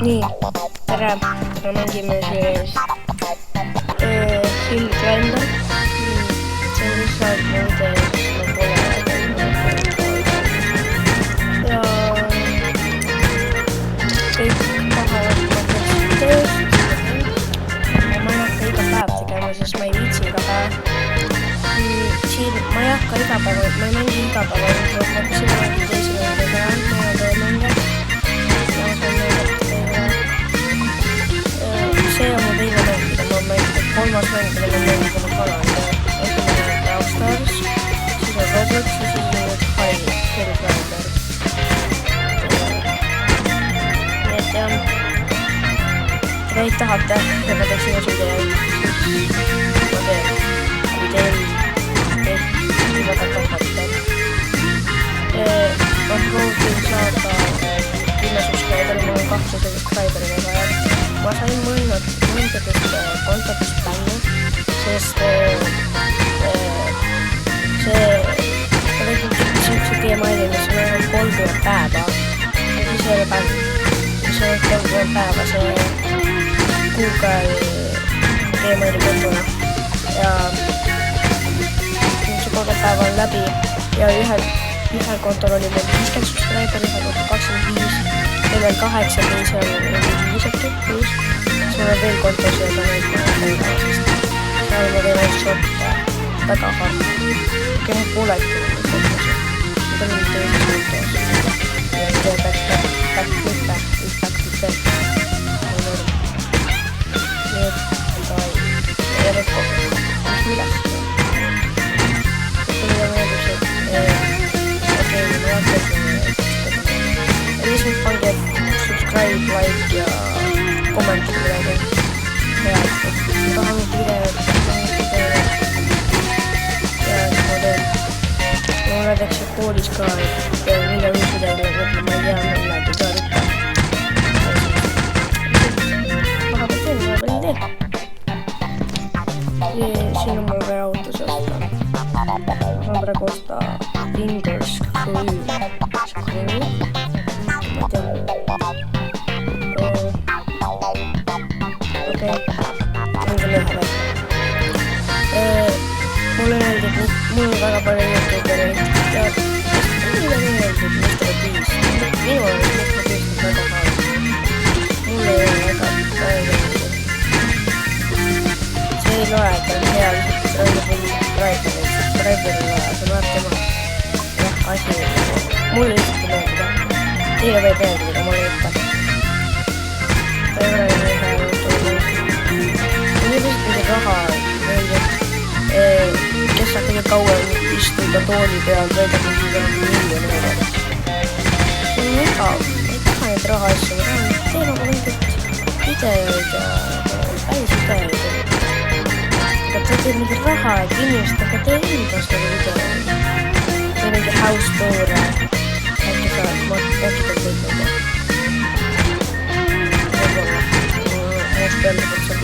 nii, tere mängime siis Hill Climber. See on lihtsalt muude, sest ma pole ja kõik tahavad tööst. Ma ei hakka iga päev tegema, sest ma ei viitsi iga päev. Siin ma ei hakka iga päev, ma ei mängi iga päev, ma siin mängi teisi mängida, ma teen mänge. See on mu teine mäng, mida ma mängin, kolmas mäng, mida ma mängin oma kanalile. Esimene on Brawl Stars, siis on Roblox ja siis on nüüd Hill Climber. Nii et jah, kui neid tahate ja ma teeksin osu videoid, siis ma teen. Kui teil väga tahate. Ma proovin saada 10 subscriberi, ma olen 2 subscriberi väga hea. Ma sain mõndadest kontodest bänni, sest see Gmaili, mis on ainult 30 päeva ja siis ei ole bänn. Mis on ainult 30 päeva see Google Gmaili kontona ja see 30 päeva on läbi ja ühel kontol oli meil 50 subscriber, ühel kontol 25, meil veel 8 teise on 5 äkki, siis mul on veel kontos ja ta neid päevasest. Seal ma teen ainult sorte väga harv. Okei, mul pooleti on kontos. Need on nüüd teises kontos. Ja see back-flip-back. Nii et ja need kokku. Mis millest? Mida meeldib see? Okei, ma vaatan. Ja siis nüüd pange subscribe, like ja kommentada midagi head. Ma tahan videot ja siis ma teen. Ma näiteks koolis ka, et mille uus videoga võtma, ma ei tea, millegi ka rikka. Vahepeal teen, vahepeal ei tee. Siin on mul vaja autos osta. Ma praegu osta Fingers Crew. Ma tean. Okei, mingi lõhe. Mulle meeldib, mul on väga palju YouTubereid ja mulle meeldib Mr. Beast. Minu on Mr. Beast väga halb. Mulle ei ole väga meeldib. See ei loe, et on hea subscriber ei loe, see loeb tema asi. Mulle lihtsalt ei meeldida. Teile võib meeldida, mulle ikka. Ta ei ole nii hea YouTubereid. Nii lihtsalt raha meeldib. Kes saab kõige kauem istuda tooli peal, võidab mingi miljoni eurot. See on igav, ei taha neid raha asju, ma tahan teha nagu mingit videoid ja välisvideoid. Aga te teed mingi raha, et inimesed aga tee endast nagu videoid. See mingi house toore, äkki saad, ma äkki teed võidnud. Võib-olla, muust peale võtsab.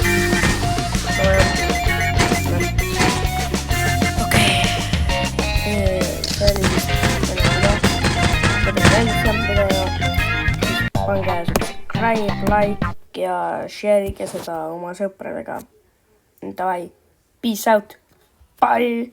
Pange subscribe, like ja share'ige seda oma sõpradega. Davai, peace out, bye!